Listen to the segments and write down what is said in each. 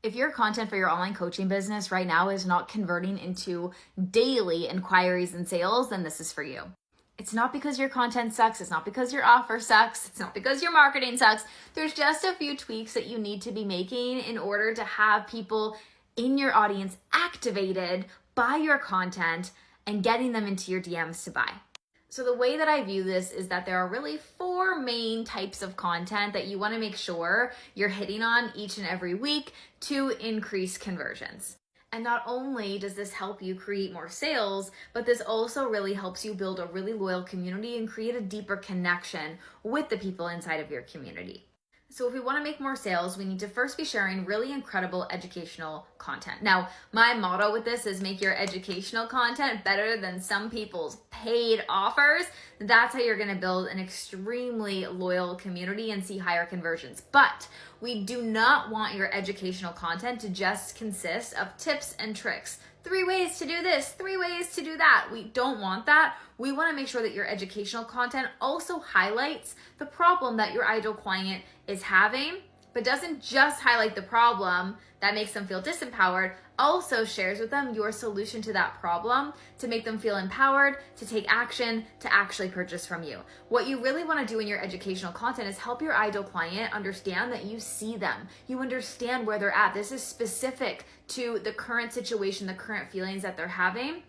If your content for your online coaching business right now is not converting into daily inquiries and sales, then this is for you. It's not because your content sucks. It's not because your offer sucks. It's not because your marketing sucks. There's just a few tweaks that you need to be making in order to have people in your audience activated by your content and getting them into your DMs to buy. So the way that I view this is that there are really 4 main types of content that you want to make sure you're hitting on each and every week to increase conversions. And not only does this help you create more sales, but this also really helps you build a really loyal community and create a deeper connection with the people inside of your community. So if we want to make more sales, we need to first be sharing really incredible educational content. Now, my motto with this is make your educational content better than some people's paid offers. That's how you're going to build an extremely loyal community and see higher conversions. But we do not want your educational content to just consist of tips and tricks. 3 ways to do this, 3 ways to do that. We don't want that. We want to make sure that your educational content also highlights the problem that your ideal client is having, but doesn't just highlight the problem that makes them feel disempowered, also shares with them your solution to that problem to make them feel empowered, to take action, to actually purchase from you. What you really want to do in your educational content is help your ideal client understand that you see them. You understand where they're at. This is specific to the current situation, the current feelings that they're having,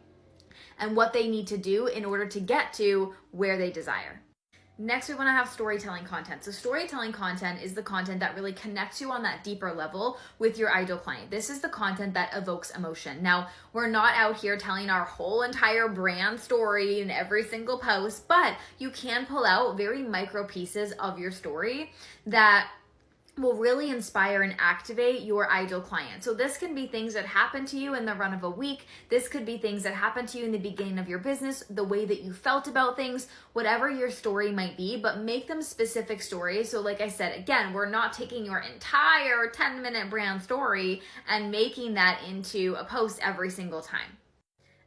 and what they need to do in order to get to where they desire. Next, we want to have storytelling content. So storytelling content is the content that really connects you on that deeper level with your ideal client. This is the content that evokes emotion. Now, we're not out here telling our whole entire brand story in every single post, but you can pull out very micro pieces of your story that will really inspire and activate your ideal client. So this can be things that happen to you in the run of a week. This could be things that happen to you in the beginning of your business, the way that you felt about things, whatever your story might be, but make them specific stories. So like I said, again, we're not taking your entire 10-minute brand story and making that into a post every single time.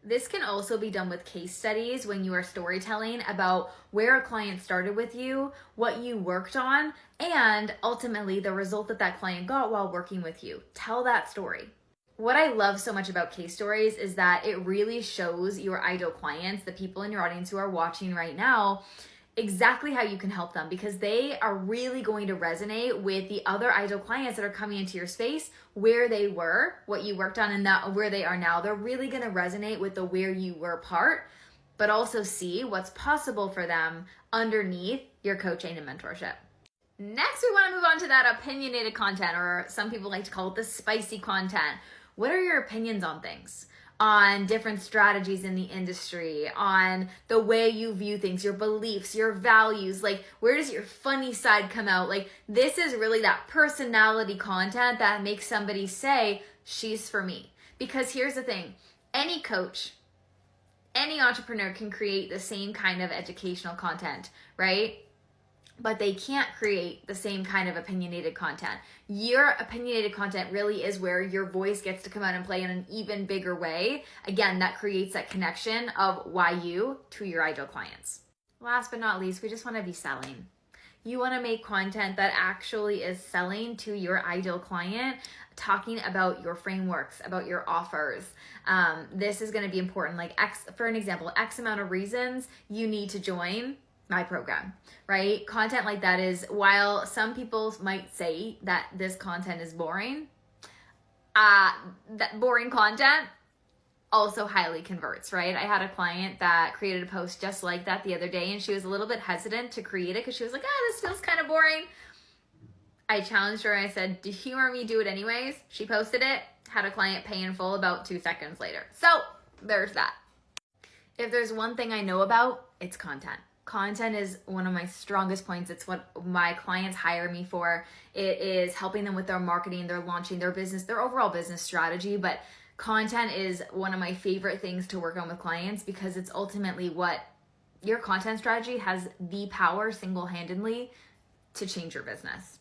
This can also be done with case studies when you are storytelling about where a client started with you, what you worked on, and ultimately the result that that client got while working with you. Tell that story. What I love so much about case stories is that it really shows your ideal clients, the people in your audience who are watching right now, exactly how you can help them, because they are really going to resonate with the other ideal clients that are coming into your space, where they were, what you worked on, and that where they are now. They're really going to resonate with the where you were part, but also see what's possible for them underneath your coaching and mentorship. Next, we want to move on to that opinionated content, or some people like to call it the spicy content. What are your opinions on things? On different strategies in the industry, on the way you view things, your beliefs, your values, like where does your funny side come out? Like this is really that personality content that makes somebody say, she's for me. Because here's the thing, any coach, any entrepreneur can create the same kind of educational content, right? But they can't create the same kind of opinionated content. Your opinionated content really is where your voice gets to come out and play in an even bigger way. Again, that creates that connection of why you to your ideal clients. Last but not least, we just want to be selling. You want to make content that actually is selling to your ideal client, talking about your frameworks, about your offers. This is going to be important. Like for an example, X amount of reasons you need to join my program, right? Content like that is, while some people might say that this content is boring, that boring content also highly converts, right? I had a client that created a post just like that the other day, and she was a little bit hesitant to create it because she was like, this feels kind of boring. I challenged her and I said, do you hear me do it anyways? She posted it, had a client pay in full about 2 seconds later. So there's that. If there's one thing I know about, it's content. Content is one of my strongest points. It's what my clients hire me for. It is helping them with their marketing, their launching, their business, their overall business strategy. But content is one of my favorite things to work on with clients, because it's ultimately what your content strategy has the power single-handedly to change your business.